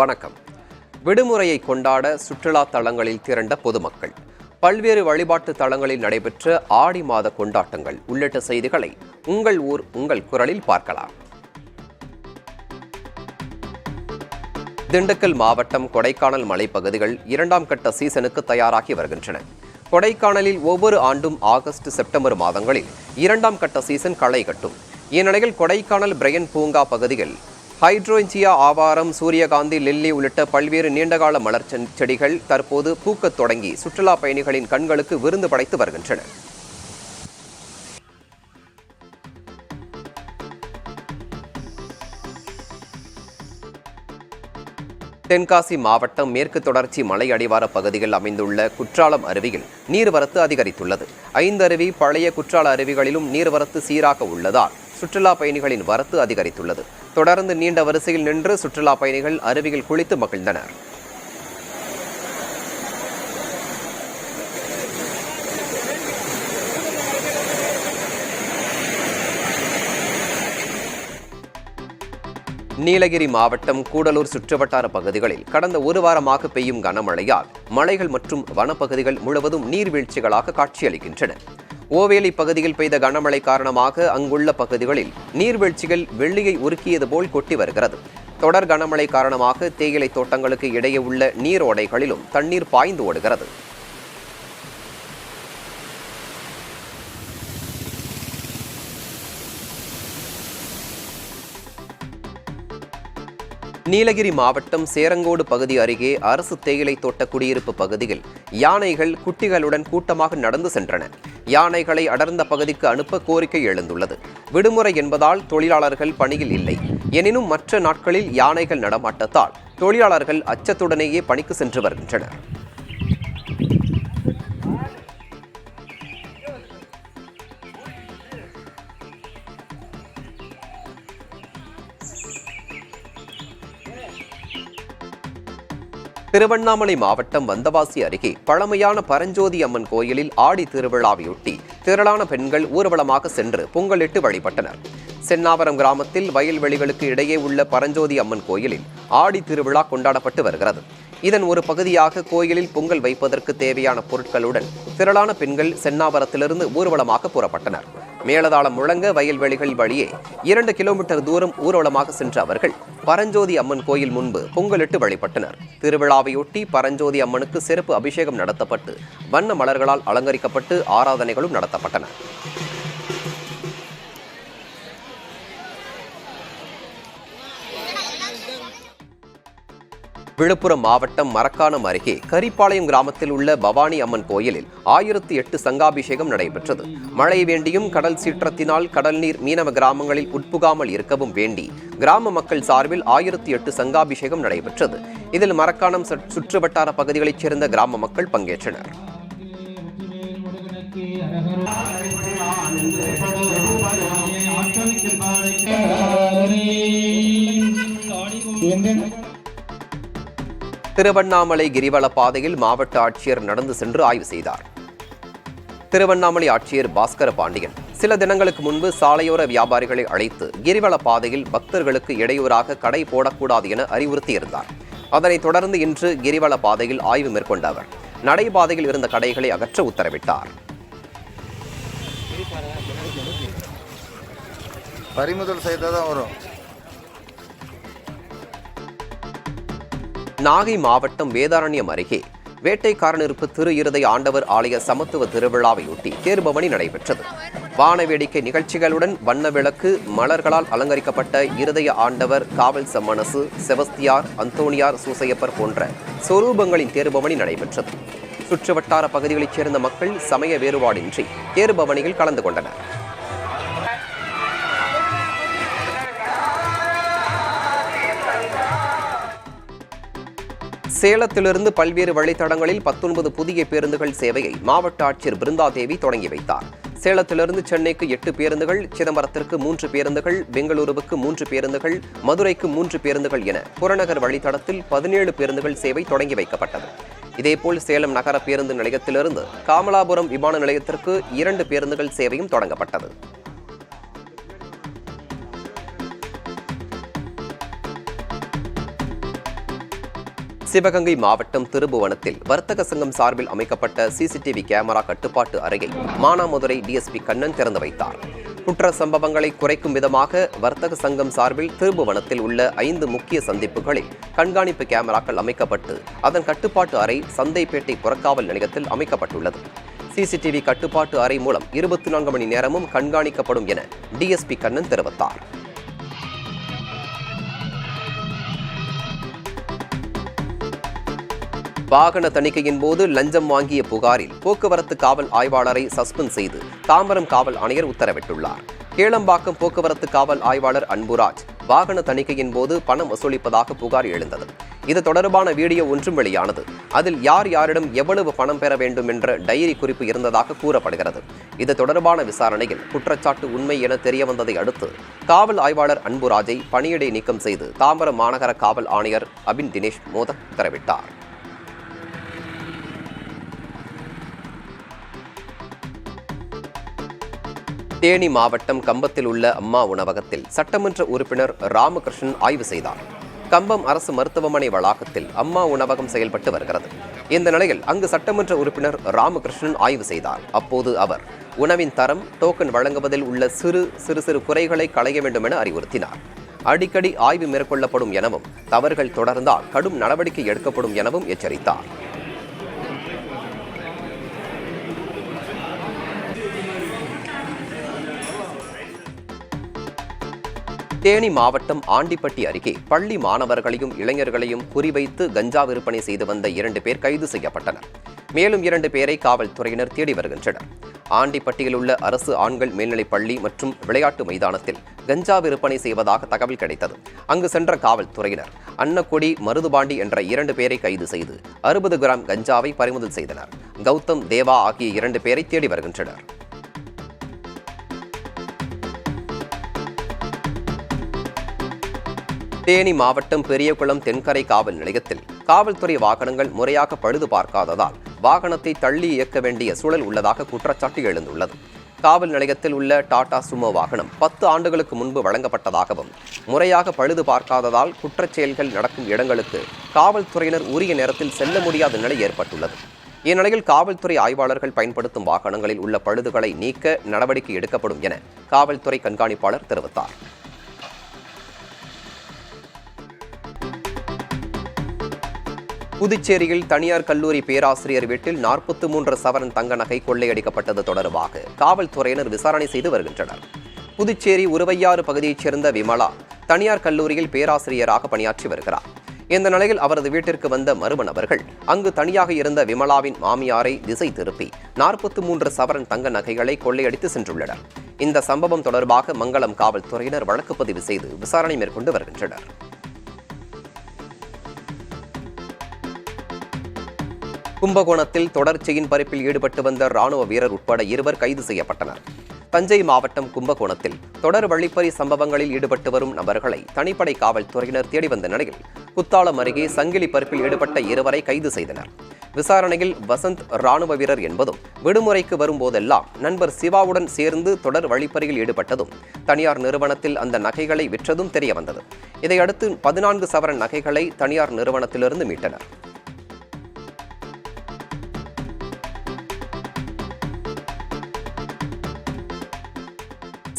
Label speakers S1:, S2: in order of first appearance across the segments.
S1: வணக்கம். விடுமுறையை கொண்டாட சுற்றுலா தலங்களில் திரண்ட பொதுமக்கள், பல்வேறு வழிபாட்டு தலங்களில் நடைபெற்ற ஆடி மாத கொண்டாட்டங்கள் உள்ளிட்ட செய்திகளை உங்கள் ஊர் உங்கள் குரலில் பார்க்கலாம். திண்டுக்கல் மாவட்டம் கொடைக்கானல் மலைப்பகுதிகள் 2ஆம் கட்ட சீசனுக்கு தயாராகி வருகின்றன. கொடைக்கானலில் ஒவ்வொரு ஆண்டும் ஆகஸ்ட், செப்டம்பர் மாதங்களில் 2ஆம் கட்ட சீசன் களை கட்டும். இந்நிலையில் கொடைக்கானல் பிரையன் பூங்கா பகுதியில் ஹைட்ரோஞ்சியா, ஆவாரம், சூரியகாந்தி, லில்லி உள்ளிட்ட பல்வேறு நீண்டகால மலர் செடிகள் தற்போது பூக்கத் தொடங்கி சுற்றுலா பயணிகளின் கண்களுக்கு விருந்து படைத்து வருகின்றன. தென்காசி மாவட்டம் மேற்கு தொடர்ச்சி மலை அடிவார பகுதியில் அமைந்துள்ள குற்றாலம் அருவியில் நீர்வரத்து அதிகரித்துள்ளது. 5 அருவி, பழைய குற்றால அருவிகளிலும் நீர்வரத்து சீராக உள்ளதால் சுற்றுலா பயணிகளின் வரத்து அதிகரித்துள்ளது. தொடர்ந்து நீண்ட வரிசையில் நின்று சுற்றுலா பயணிகள் அருவியில் குளித்து மகிழ்ந்தனர். நீலகிரி மாவட்டம் கூடலூர் சுற்றுவட்டார பகுதிகளில் கடந்த ஒரு வாரமாக பெய்யும் கனமழையால் மலைகள் மற்றும் வனப்பகுதிகள் முழுவதும் நீர்வீழ்ச்சிகளாக காட்சியளிக்கின்றன. ஓவேலி பகுதியில் பெய்த கனமழை காரணமாக அங்குள்ள பகுதிகளில் நீர்வீழ்ச்சிகள் வெள்ளியை உருக்கியது போல் கொட்டி வருகிறது. தொடர் கனமழை காரணமாக தேயிலை தோட்டங்களுக்கு இடையே உள்ள நீரோடைகளிலும் தண்ணீர் பாய்ந்து ஓடுகிறது. நீலகிரி மாவட்டம் சேரங்கோடு பகுதி அருகே அரசு தேயிலை தோட்ட குடியிருப்பு பகுதியில் யானைகள் குட்டிகளுடன் கூட்டமாக நடந்து சென்றன. யானைகளை அடர்ந்த பகுதிக்கு அனுப்ப கோரிக்கை எழுந்துள்ளது. விடுமுறை என்பதால் தொழிலாளர்கள் பணியில் இல்லை. எனினும் மற்ற நாட்களில் யானைகள் நடமாட்டத்தால் தொழிலாளர்கள் அச்சத்துடனேயே பணிக்கு சென்று வருகின்றனர். திருவண்ணாமலை மாவட்டம் வந்தவாசி அருகே பழமையான பரஞ்சோதி அம்மன் கோயிலில் ஆடி திருவிழாவையொட்டி திரளான பெண்கள் ஊர்வலமாக சென்று பொங்கலிட்டு வழிபட்டனர். சென்னாவரம் கிராமத்தில் வயல்வெளிகளுக்கு இடையே உள்ள பரஞ்சோதி அம்மன் கோயிலில் ஆடி திருவிழா கொண்டாடப்பட்டு வருகிறது. இதன் ஒரு பகுதியாக கோயிலில் பொங்கல் வைப்பதற்கு தேவையான பொருட்களுடன் திரளான பெண்கள் சென்னாவரத்திலிருந்து ஊர்வலமாக புறப்பட்டனர். மேளதாளம் முழங்க வயல்வெளிகள் வழியே 2 கிலோமீட்டர் தூரம் ஊர்வலமாக சென்ற அவர்கள் பரஞ்சோதி அம்மன் கோயில் முன்பு பொங்கலிட்டு வழிபட்டனர். திருவிழாவையொட்டி பரஞ்சோதி அம்மனுக்கு சிறப்பு அபிஷேகம் நடத்தப்பட்டு வண்ண மலர்களால் அலங்கரிக்கப்பட்டு ஆராதனைகளும் நடத்தப்பட்டன. விழுப்புரம் மாவட்டம் மரக்காணம் அருகே கரிப்பாளையம் கிராமத்தில் உள்ள பவானி அம்மன் கோயிலில் 1008 சங்காபிஷேகம் நடைபெற்றது. மழை வேண்டியும் கடல் சீற்றத்தினால் கடல் நீர் மீனவ கிராமங்களில் உட்புகாமல் இருக்கவும் வேண்டி கிராம மக்கள் சார்பில் 1008 சங்காபிஷேகம் நடைபெற்றது. இதில் மரக்காணம் சுற்றுவட்டார பகுதிகளைச் சேர்ந்த கிராம மக்கள் பங்கேற்றனர். திருவண்ணாமலை கிரிவல பாதையில் மாவட்ட ஆட்சியர் நடந்து சென்று ஆய்வு செய்தார். திருவண்ணாமலை ஆட்சியர் பாஸ்கர பாண்டியன் சில தினங்களுக்கு முன்பு சாலையோர வியாபாரிகளை அழைத்து கிரிவல பாதையில் பக்தர்களுக்கு இடையூறாக கடை போடக்கூடாது என அறிவுறுத்தியிருந்தார். அதனைத் தொடர்ந்து இன்று கிரிவல பாதையில் ஆய்வு மேற்கொண்ட அவர் நடைபாதையில் இருந்த கடைகளை அகற்ற உத்தரவிட்டார்.
S2: பறிமுதல் செய்தாதான் வரும்.
S1: நாகை மாவட்டம் வேதாரண்யம் அருகே வேட்டைக்காரனிருப்பு திரு இருதய ஆண்டவர் ஆலய சமத்துவ திருவிழாவையொட்டி தேர்பவனி நடைபெற்றது. வான வேடிக்கை நிகழ்ச்சிகளுடன் வண்ண விளக்கு, மலர்களால் அலங்கரிக்கப்பட்ட இருதய ஆண்டவர், காவல் சம்மனசு, செபஸ்தியார், அந்தோனியார், சூசையப்பர் போன்ற சொரூபங்களின் தேர்பவனி நடைபெற்றது. சுற்றுவட்டார பகுதிகளைச் சேர்ந்த மக்கள் சமய வேறுபாடின்றி தேர்பவனியில் கலந்து கொண்டனர். சேலத்திலிருந்து பல்வேறு வழித்தடங்களில் 19 புதிய பேருந்துகள் சேவையை மாவட்ட ஆட்சியர் பிருந்தாதேவி தொடங்கி வைத்தார். சேலத்திலிருந்து சென்னைக்கு 8 பேருந்துகள், சிதம்பரத்திற்கு 3 பேருந்துகள், பெங்களூருவுக்கு 3 பேருந்துகள், மதுரைக்கு 3 பேருந்துகள் என புறநகர் வழித்தடத்தில் 17 பேருந்துகள் சேவை தொடங்கி வைக்கப்பட்டது. இதேபோல் சேலம் நகர பேருந்து நிலையத்திலிருந்து காமலாபுரம் விமான நிலையத்திற்கு 2 பேருந்துகள் சேவையும் தொடங்கப்பட்டது. சிவகங்கை மாவட்டம் திருபுவனத்தில் வர்த்தக சங்கம் சார்பில் அமைக்கப்பட்ட சிசிடிவி கேமரா கட்டுப்பாட்டு அறையை மானாமதுரை டிஎஸ்பி கண்ணன் திறந்து வைத்தார். குற்ற சம்பவங்களை குறைக்கும் விதமாக வர்த்தக சங்கம் சார்பில் திருபுவனத்தில் உள்ள 5 முக்கிய சந்திப்புகளில் கண்காணிப்பு கேமராக்கள் அமைக்கப்பட்டு அதன் கட்டுப்பாட்டு அறை சந்தைப்பேட்டை புறக்காவல் நிலையத்தில் அமைக்கப்பட்டுள்ளது. சிசிடிவி கட்டுப்பாட்டு அறை மூலம் 24 மணி நேரமும் கண்காணிக்கப்படும் என டிஎஸ்பி கண்ணன் தெரிவித்தார். வாகன தணிக்கையின் போது லஞ்சம் வாங்கிய புகாரில் போக்குவரத்து காவல் ஆய்வாளரை சஸ்பெண்ட் செய்து தாம்பரம் காவல் ஆணையர் உத்தரவிட்டுள்ளார். கேளம்பாக்கம் போக்குவரத்து காவல் ஆய்வாளர் அன்புராஜ் வாகன தணிக்கையின் போது பணம் வசூலிப்பதாக புகார் எழுந்தது. இது தொடர்பான வீடியோ ஒன்றும் வெளியானது. அதில் யார் யாரிடம் எவ்வளவு பணம் பெற வேண்டும் என்ற டைரி குறிப்பு இருந்ததாக கூறப்படுகிறது. இது தொடர்பான விசாரணையில் குற்றச்சாட்டு உண்மை என தெரியவந்ததை அடுத்து காவல் ஆய்வாளர் அன்புராஜை பணியிடை நீக்கம் செய்து தாம்பரம் மாநகர காவல் ஆணையர் அபின் தினேஷ் மோதக் உத்தரவிட்டார். தேனி மாவட்டம் கம்பத்தில் உள்ள அம்மா உணவகத்தில் சட்டமன்ற உறுப்பினர் ராமகிருஷ்ணன் ஆய்வு செய்தார். கம்பம் அரசு மருத்துவமனை வளாகத்தில் அம்மா உணவகம் செயல்பட்டு வருகிறது. இந்த நிலையில் அங்கு சட்டமன்ற உறுப்பினர் ராமகிருஷ்ணன் ஆய்வு செய்தார். அப்போது அவர் உணவின் தரம், டோக்கன் வழங்குவதில் உள்ள சிறு குறைகளை களைய வேண்டும் என அறிவுறுத்தினார். அடிக்கடி ஆய்வு மேற்கொள்ளப்படும் எனவும் தவறுகள் தொடர்ந்தால் கடும் நடவடிக்கை எடுக்கப்படும் எனவும் எச்சரித்தார். தேனி மாவட்டம் ஆண்டிப்பட்டி அருகே பள்ளி மாணவர்களையும் இளைஞர்களையும் குறிவைத்து கஞ்சா விற்பனை செய்து வந்த 2 பேர் கைது செய்யப்பட்டனர். மேலும் 2 பேரை காவல்துறையினர் தேடி வருகின்றனர். ஆண்டிப்பட்டியில் உள்ள அரசு ஆண்கள் மேல்நிலைப் பள்ளி மற்றும் விளையாட்டு மைதானத்தில் கஞ்சா விற்பனை செய்வதாக தகவல் கிடைத்தது. அங்கு சென்ற காவல்துறையினர் அன்னக்கொடி, மருதுபாண்டி என்ற 2 பேரை கைது செய்து 60 கிராம் கஞ்சாவை பறிமுதல் செய்தனர். கௌதம், தேவா ஆகிய 2 பேரை தேடி வருகின்றனர். தேனி மாவட்டம் பெரியகுளம் தென்கரை காவல் நிலையத்தில் காவல்துறை வாகனங்கள் முறையாக பழுது பார்க்காததால் வாகனத்தை தள்ளி இயக்க வேண்டிய சூழல் உள்ளதாக குற்றச்சாட்டு எழுந்துள்ளது. காவல் நிலையத்தில் உள்ள டாடா சுமோ வாகனம் 10 ஆண்டுகளுக்கு முன்பு வழங்கப்பட்டதாகவும் முறையாக பழுது பார்க்காததால் குற்றச் செயல்கள் நடக்கும் இடங்களுக்கு காவல்துறையினர் உரிய நேரத்தில் செல்ல முடியாத நிலை ஏற்பட்டுள்ளது. இந்நிலையில் காவல்துறை ஆய்வாளர்கள் பயன்படுத்தும் வாகனங்களில் உள்ள பழுதுகளை நீக்க நடவடிக்கை எடுக்கப்படும் என காவல்துறை கண்காணிப்பாளர் தெரிவித்தார். புதுச்சேரியில் தனியார் கல்லூரி பேராசிரியர் வீட்டில் 43 சவரன் தங்க நகை கொள்ளையடிக்கப்பட்டது தொடர்பாக காவல்துறையினர் விசாரணை செய்து வருகின்றனர். புதுச்சேரி உருவையாறு பகுதியைச் சேர்ந்த விமலா தனியார் கல்லூரியில் பேராசிரியராக பணியாற்றி வருகிறார். இந்த நிலையில் அவரது வீட்டிற்கு வந்த மர்ம நபர்கள் அங்கு தனியாக இருந்த விமலாவின் மாமியாரை திசை திருப்பி 43 சவரன் தங்க நகைகளை கொள்ளையடித்து சென்றுள்ளனர். இந்த சம்பவம் தொடர்பாக மங்களம் காவல்துறையினர் வழக்கு பதிவு செய்து விசாரணை மேற்கொண்டு வருகின்றனர். கும்பகோணத்தில் தொடர் செயின் பறிப்பில் ஈடுபட்டு வந்த ராணுவ வீரர் உட்பட 2 கைது செய்யப்பட்டனர். தஞ்சை மாவட்டம் கும்பகோணத்தில் தொடர் வழிப்பறி சம்பவங்களில் ஈடுபட்டு வரும் நபர்களை தனிப்படை காவல்துறையினர் தேடி வந்த நிலையில் குத்தாலம் அருகே சங்கிலி பறிப்பில் ஈடுபட்ட 2 கைது செய்தனர். விசாரணையில் வசந்த் ராணுவ வீரர் என்பதும் விடுமுறைக்கு வரும்போதெல்லாம் நண்பர் சிவாவுடன் சேர்ந்து தொடர் வழிப்பறியில் ஈடுபட்டதும் தனியார் நிறுவனத்தில் அந்த நகைகளை விற்றதும் தெரியவந்தது. இதையடுத்து 14 சவரன் நகைகளை தனியார் நிறுவனத்திலிருந்து மீட்டனர்.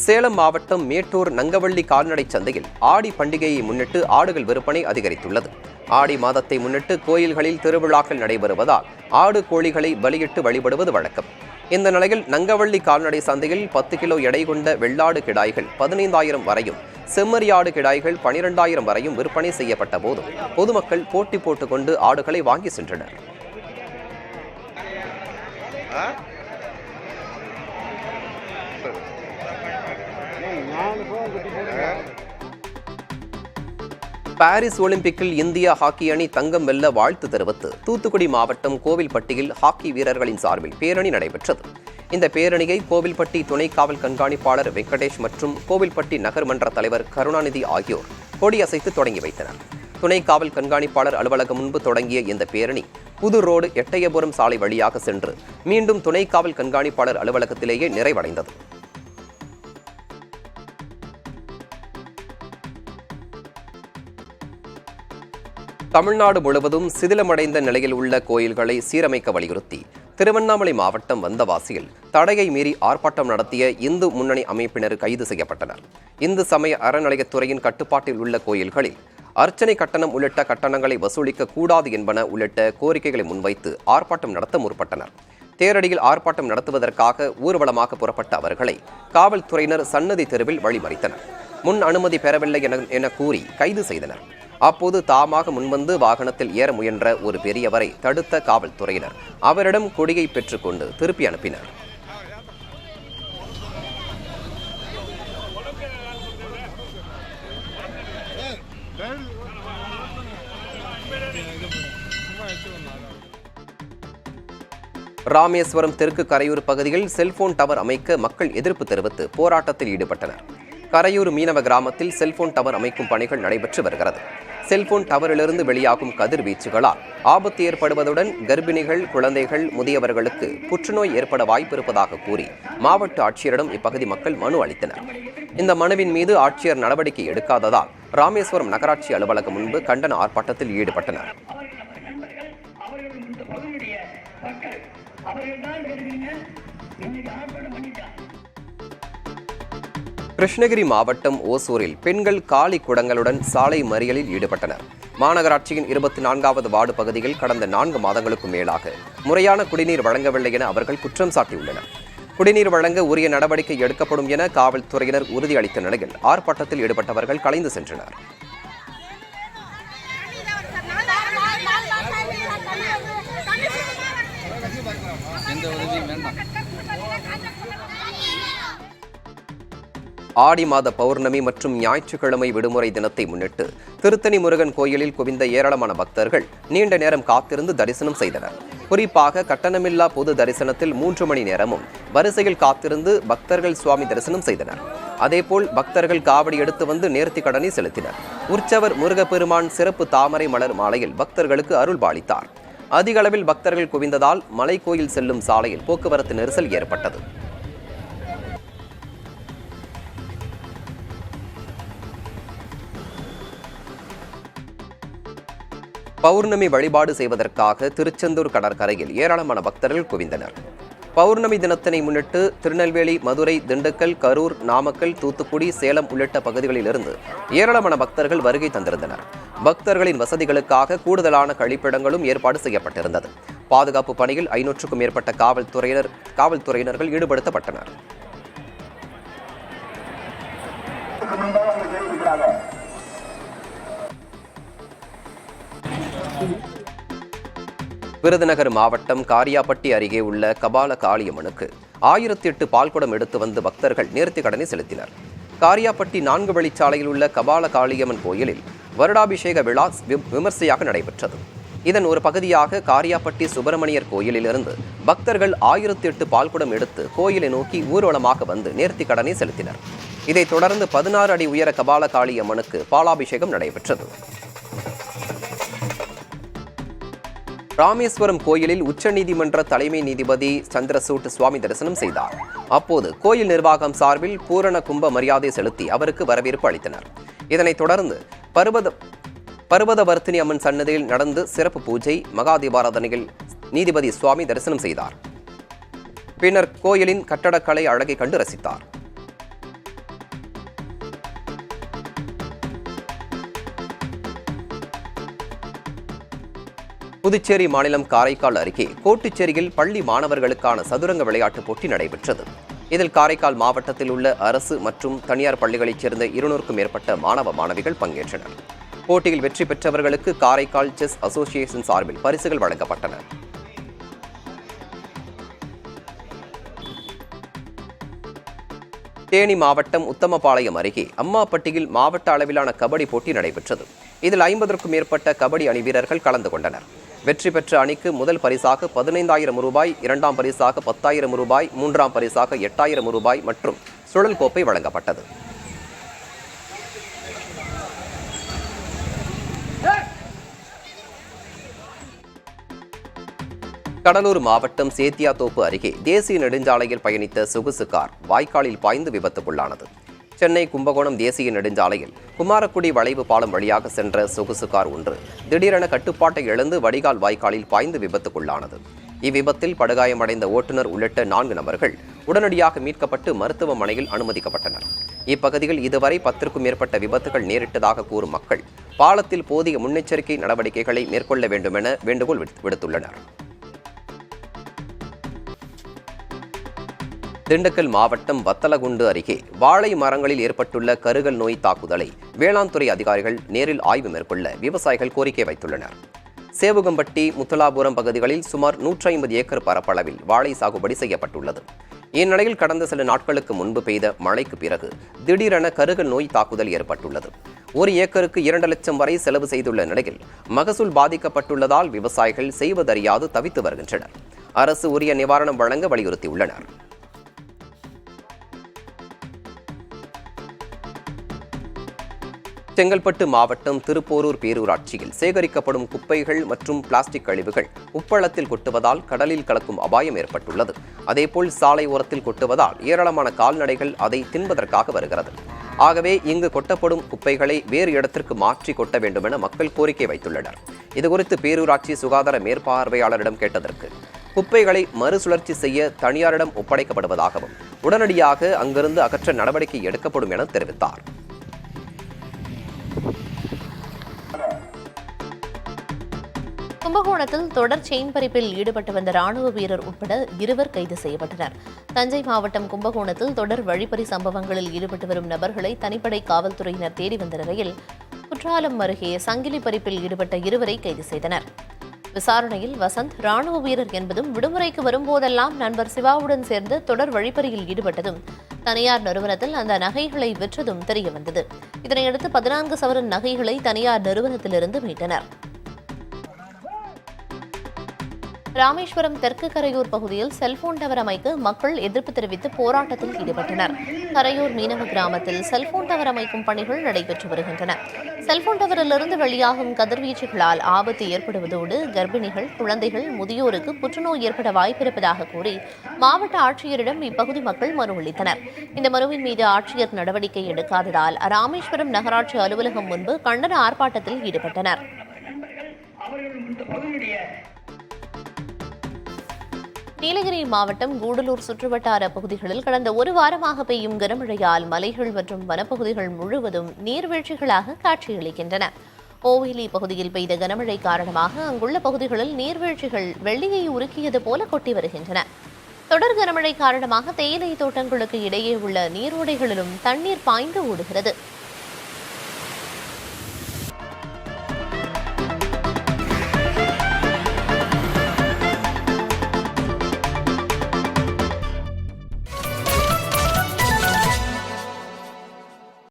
S1: சேலம் மாவட்டம் மேட்டூர் நங்கவள்ளி கால்நடை சந்தையில் ஆடி பண்டிகையை முன்னிட்டு ஆடுகள் விற்பனை அதிகரித்துள்ளது. ஆடி மாதத்தை முன்னிட்டு கோயில்களில் திருவிழாக்கள் நடைபெறுவதால் ஆடு கோழிகளை பலியிட்டு வழிபடுவது வழக்கம். இந்த நிலையில் நங்கவள்ளி கால்நடை சந்தையில் 10 கிலோ எடை கொண்ட வெள்ளாடு கிடாய்கள் 15,000 வரையும், செம்மறியாடு கிடாய்கள் 12,000 வரையும் விற்பனை செய்யப்பட்ட போதும் பொதுமக்கள் போட்டி போட்டுக்கொண்டு ஆடுகளை வாங்கி சென்றனர். பாரிஸ் ஒலிம்பிக்கில் இந்திய ஹாக்கி அணி தங்கம் வெல்ல வாழ்த்து தெரிவித்து தூத்துக்குடி மாவட்டம் கோவில்பட்டியில் ஹாக்கி வீரர்களின் சார்பில் பேரணி நடைபெற்றது. இந்த பேரணியை கோவில்பட்டி துணை காவல் கண்காணிப்பாளர் வெங்கடேஷ் மற்றும் கோவில்பட்டி நகர்மன்ற தலைவர் கருணாநிதி ஆகியோர் கொடியசைத்து தொடங்கி வைத்தனர். துணை காவல் கண்காணிப்பாளர் அலுவலகம் முன்பு தொடங்கிய இந்த பேரணி புது ரோடு எட்டயபுரம் சாலை வழியாக சென்று மீண்டும் துணை காவல் கண்காணிப்பாளர் அலுவலகத்திலேயே நிறைவடைந்தது. தமிழ்நாடு முழுவதும் சிதிலமடைந்த நிலையில் உள்ள கோயில்களை சீரமைக்க வலியுறுத்தி திருவண்ணாமலை மாவட்டம் வந்தவாசியில் தடையை மீறி ஆர்ப்பாட்டம் நடத்திய இந்து முன்னணி அமைப்பினர் கைது செய்யப்பட்டனர். இந்து சமய அறநிலையத்துறையின் கட்டுப்பாட்டில் உள்ள கோயில்களில் அர்ச்சனை கட்டணம் உள்ளிட்ட கட்டணங்களை வசூலிக்க கூடாது என்பன உள்ளிட்ட கோரிக்கைகளை முன்வைத்து ஆர்ப்பாட்டம் நடத்த முற்பட்டனர். தேரடியில் ஆர்ப்பாட்டம் நடத்துவதற்காக ஊர்வலமாக புறப்பட்ட அவர்களை காவல்துறையினர் சன்னதி தெருவில் வழிமறித்தனர். முன் அனுமதி பெறவில்லை என கூறி கைது செய்தனர். அப்போது தாமாக முன்வந்து வாகனத்தில் ஏற முயன்ற ஒரு பெரியவரை தடுத்த காவல்துறையினர் அவரிடம் கொடியை பெற்றுக்கொண்டு திருப்பி அனுப்பினர். ராமேஸ்வரம் தெற்கு கரையூர் பகுதியில் செல்போன் டவர் அமைக்க மக்கள் எதிர்ப்பு தெரிவித்து போராட்டத்தில் ஈடுபட்டனர். கரையூர் மீனவ கிராமத்தில் செல்போன் டவர் அமைக்கும் பணிகள் நடைபெற்று வருகிறது. செல்போன் டவரிலிருந்து வெளியாகும் கதிர்வீச்சுகளால் ஆபத்து ஏற்படுவதுடன் கர்ப்பிணிகள், குழந்தைகள், முதியவர்களுக்கு புற்றுநோய் ஏற்பட வாய்ப்பு இருப்பதாக கூறி மாவட்ட ஆட்சியரிடம் இப்பகுதி மக்கள் மனு அளித்தனர். இந்த மனுவின் மீது ஆட்சியர் நடவடிக்கை எடுக்காததால் ராமேஸ்வரம் நகராட்சி அலுவலகம் முன்பு கண்டன ஆர்ப்பாட்டத்தில் ஈடுபட்டனர். கிருஷ்ணகிரி மாவட்டம் ஓசூரில் பெண்கள் காலி குடங்களுடன் சாலை மறியலில் ஈடுபட்டனர். மாநகராட்சியின் 24வது வார்டு பகுதியில் கடந்த 4 மாதங்களுக்கும் மேலாக முறையான குடிநீர் வழங்கவில்லை என அவர்கள் குற்றம் சாட்டியுள்ளனர். குடிநீர் வழங்க உரிய நடவடிக்கை எடுக்கப்படும் என காவல்துறையினர் உறுதியளித்த நிலையில் ஆர்ப்பாட்டத்தில் ஈடுபட்டவர்கள் கலைந்து சென்றனர். ஆடி மாத பௌர்ணமி மற்றும் ஞாயிற்றுக்கிழமை விடுமுறை தினத்தை முன்னிட்டு திருத்தணி முருகன் கோயிலில் குவிந்த ஏராளமான பக்தர்கள் நீண்ட நேரம் காத்திருந்து தரிசனம் செய்தனர். குறிப்பாக கட்டணமில்லா பொது தரிசனத்தில் 3 மணி நேரமும் வரிசையில் காத்திருந்து பக்தர்கள் சுவாமி தரிசனம் செய்தனர். அதேபோல் பக்தர்கள் காவடி எடுத்து வந்து நேர்த்தி கடனை செலுத்தினர். உற்சவர் முருகப்பெருமான் சிறப்பு தாமரை மலர் மாலையில் பக்தர்களுக்கு அருள் பாலித்தார். அதிக அளவில் பக்தர்கள் குவிந்ததால் மலைக்கோயில் செல்லும் சாலையில் போக்குவரத்து நெரிசல் ஏற்பட்டது. பௌர்ணமி வழிபாடு செய்வதற்காக திருச்செந்தூர் கடற்கரையில் ஏராளமான பக்தர்கள் குவிந்தனர். பௌர்ணமி தினத்தினை முன்னிட்டு திருநெல்வேலி, மதுரை, திண்டுக்கல், கரூர், நாமக்கல், தூத்துக்குடி, சேலம் உள்ளிட்ட பகுதிகளிலிருந்து ஏராளமான பக்தர்கள் வருகை தந்திருந்தனர். பக்தர்களின் வசதிகளுக்காக கூடுதலான கழிப்பிடங்களும் ஏற்பாடு செய்யப்பட்டிருந்தது. பாதுகாப்பு பணியில் 500க்கும் மேற்பட்ட காவல்துறையினர்கள் ஈடுபடுத்தப்பட்டனர். விருதுநகர் மாவட்டம் காரியாபட்டி அருகே உள்ள கபால காளியம்மனுக்கு 1008 பால்குடம் எடுத்து வந்து பக்தர்கள் நேர்த்தி கடனை செலுத்தினர். காரியாபட்டி 4 வழிச்சாலையில் உள்ள கபால காளியம்மன் கோயிலில் வருடாபிஷேக விழா விமர்சையாக நடைபெற்றது. இதன் ஒரு பகுதியாக காரியாபட்டி சுப்பிரமணியர் கோயிலிலிருந்து பக்தர்கள் 1008 பால்குடம் எடுத்து கோயிலை நோக்கி ஊர்வலமாக வந்து நேர்த்தி கடனை செலுத்தினர். இதைத் தொடர்ந்து 16 அடி உயர கபால காளியம்மனுக்கு பாலாபிஷேகம் நடைபெற்றது. ராமேஸ்வரம் கோயிலில் உச்சநீதிமன்ற தலைமை நீதிபதி சந்திரசூட் சுவாமி தரிசனம் செய்தார். அப்போது கோயில் நிர்வாகம் சார்பில் பூரண கும்ப மரியாதை செலுத்தி அவருக்கு வரவேற்பு அளித்தனர். இதனைத் தொடர்ந்து பர்வதவர்த்தினி அம்மன் சன்னதியில் நடந்து சிறப்பு பூஜை, மகா தீபாராதனையில் நீதிபதி சுவாமி தரிசனம் செய்தார். பின்னர் கோயிலின் கட்டடக்கலை அழகை கண்டு ரசித்தார். புதுச்சேரி மாநிலம் காரைக்கால் அருகே கோட்டுச்சேரியில் பள்ளி மாணவர்களுக்கான சதுரங்க விளையாட்டுப் போட்டி நடைபெற்றது. இதில் காரைக்கால் மாவட்டத்தில் உள்ள அரசு மற்றும் தனியார் பள்ளிகளைச் சேர்ந்த 200க்கும் மேற்பட்ட மாணவ மாணவிகள் பங்கேற்றனர். போட்டியில் வெற்றி பெற்றவர்களுக்கு காரைக்கால் செஸ் அசோசியேஷன் சார்பில் பரிசுகள் வழங்கப்பட்டன. தேனி மாவட்டம் உத்தமபாளையம் அருகே அம்மாப்பட்டியில் மாவட்ட அளவிலான கபடி போட்டி நடைபெற்றது. இதில் 50க்கும் மேற்பட்ட கபடி அணி வீரர்கள் கலந்து கொண்டனர். வெற்றி பெற்ற அணிக்கு முதல் பரிசாக 15,000 ரூபாய், 2ஆம் பரிசாக 10,000 ரூபாய், 3ஆம் பரிசாக 8,000 ரூபாய் மற்றும் சுழல் கோப்பை வழங்கப்பட்டது. கடலூர் மாவட்டம் சேத்தியாத்தோப்பு அருகே தேசிய நெடுஞ்சாலையில் பயணித்த சொகுசு கார் வாய்க்காலில் பாய்ந்து விபத்துக்குள்ளானது. சென்னை கும்பகோணம் தேசிய நெடுஞ்சாலையில் குமாரக்குடி வளைவு பாலம் வழியாக சென்ற சொகுசு கார் ஒன்று திடீரென கட்டுப்பாட்டை இழந்து வடிகால் வாய்க்காலில் பாய்ந்து விபத்துக்குள்ளானது. இவ்விபத்தில் படுகாயமடைந்த ஓட்டுநர் உள்ளிட்ட 4 நபர்கள் உடனடியாக மீட்கப்பட்டு மருத்துவமனையில் அனுமதிக்கப்பட்டனர். இப்பகுதியில் இதுவரை 10க்கும் மேற்பட்ட விபத்துகள் நேரிட்டதாக கூறும் மக்கள் பாலத்தில் போதிய முன்னெச்சரிக்கை நடவடிக்கைகளை மேற்கொள்ள வேண்டுமென வேண்டுகோள் விடுத்துள்ளனர். திண்டுக்கல் மாவட்டம் வத்தலகுண்டு அருகே வாழை மரங்களில் ஏற்பட்டுள்ள கருகல் நோய் தாக்குதலை வேளாண் துறை அதிகாரிகள் நேரில் ஆய்வு மேற்கொள்ள விவசாயிகள் கோரிக்கை வைத்துள்ளனர். சேவுகம்பட்டி, முத்தலாபுரம் பகுதிகளில் சுமார் 150 ஏக்கர் பரப்பளவில் வாழை சாகுபடி செய்யப்பட்டுள்ளது. இந்நிலையில் கடந்த சில நாட்களுக்கு முன்பு பெய்த மழைக்கு பிறகு திடீரென கருகல் நோய் தாக்குதல் ஏற்பட்டுள்ளது. 1 ஏக்கருக்கு 2 லட்சம் வரை செலவு செய்துள்ள நிலையில் மகசூல் பாதிக்கப்பட்டுள்ளதால் விவசாயிகள் செய்வதறியாது தவித்து வருகின்றனர். அரசு உரிய நிவாரணம் வழங்க வலியுறுத்தியுள்ளனர். செங்கல்பட்டு மாவட்டம் திருப்போரூர் பேரூராட்சியில் சேகரிக்கப்படும் குப்பைகள் மற்றும் பிளாஸ்டிக் கழிவுகள் உப்பளத்தில் கொட்டுவதால் கடலில் கலக்கும் அபாயம் ஏற்பட்டுள்ளது. அதேபோல் சாலை ஓரத்தில் கொட்டுவதால் ஏராளமான கால்நடைகள் அதை தின்பதற்காக வருகிறது. ஆகவே இங்கு கொட்டப்படும் குப்பைகளை வேறு இடத்திற்கு மாற்றி கொட்ட வேண்டுமென மக்கள் கோரிக்கை வைத்துள்ளனர். இதுகுறித்து பேரூராட்சி சுகாதார மேற்பார்வையாளரிடம் கேட்டதற்கு குப்பைகளை மறுசுழற்சி செய்ய தனியாரிடம் ஒப்படைக்கப்படுவதாகவும் உடனடியாக அங்கிருந்து அகற்ற நடவடிக்கை எடுக்கப்படும் என தெரிவித்தார்.
S3: கும்பகோணத்தில் தொடர் செயின் பறிப்பில் ஈடுபட்டு வந்த ராணுவ வீரர் உட்பட 2 கைது செய்யப்பட்டனர். தஞ்சை மாவட்டம் கும்பகோணத்தில் தொடர் வழிப்பறி சம்பவங்களில் ஈடுபட்டு வரும் நபர்களை தனிப்படை காவல்துறையினர் தேடி வந்த நிலையில் குற்றாலம் அருகே சங்கிலி பறிப்பில் ஈடுபட்ட 2 கைது செய்தனர். விசாரணையில் வசந்த் ராணுவ வீரர் என்பதும் விடுமுறைக்கு வரும்போதெல்லாம் நண்பர் சிவாவுடன் சேர்ந்து தொடர் வழிப்பறியில் ஈடுபட்டதும் தனியார் நிறுவனத்தில் அந்த நகைகளை விற்றதும் தெரியவந்தது. இதனையடுத்து 14 சவரன் நகைகளை தனியார் நிறுவனத்திலிருந்து மீட்டனர். ராமேஸ்வரம் தெற்கு கரையூர் பகுதியில் செல்போன் டவர் அமைக்க மக்கள் எதிர்ப்பு தெரிவித்து போராட்டத்தில் ஈடுபட்டனர். கரையூர் மீனவ கிராமத்தில் செல்போன் டவர் அமைக்கும் பணிகள் நடைபெற்று வருகின்றன. செல்போன் டவரிலிருந்து வெளியாகும் கதிர்வீச்சுகளால் ஆபத்து ஏற்படுவதோடு கர்ப்பிணிகள், குழந்தைகள், முதியோருக்கு புற்றுநோய் ஏற்பட வாய்ப்பிருப்பதாக கூறி மாவட்ட ஆட்சியரிடம் இப்பகுதி மக்கள் மனு அளித்தனர். இந்த மனுவின் மீது ஆட்சியர் நடவடிக்கை எடுக்காததால் ராமேஸ்வரம் நகராட்சி அலுவலகம் முன்பு கண்டன ஆர்ப்பாட்டத்தில் ஈடுபட்டனர். நீலகிரி மாவட்டம் கூடலூர் சுற்றுவட்டார பகுதிகளில் கடந்த 1 வாரமாக பெய்யும் கனமழையால் மலைகள் மற்றும் வனப்பகுதிகள் முழுவதும் நீர்வீழ்ச்சிகளாக காட்சியளிக்கின்றன. ஓவேலி பகுதியில் பெய்த கனமழை காரணமாக அங்குள்ள பகுதிகளில் நீர்வீழ்ச்சிகள் வெள்ளியை உருக்கியது போல கொட்டி வருகின்றன. தொடர் கனமழை காரணமாக தேயிலை தோட்டங்களுக்கு இடையே உள்ள நீரோடைகளிலும் தண்ணீர் பாய்ந்து ஓடுகிறது.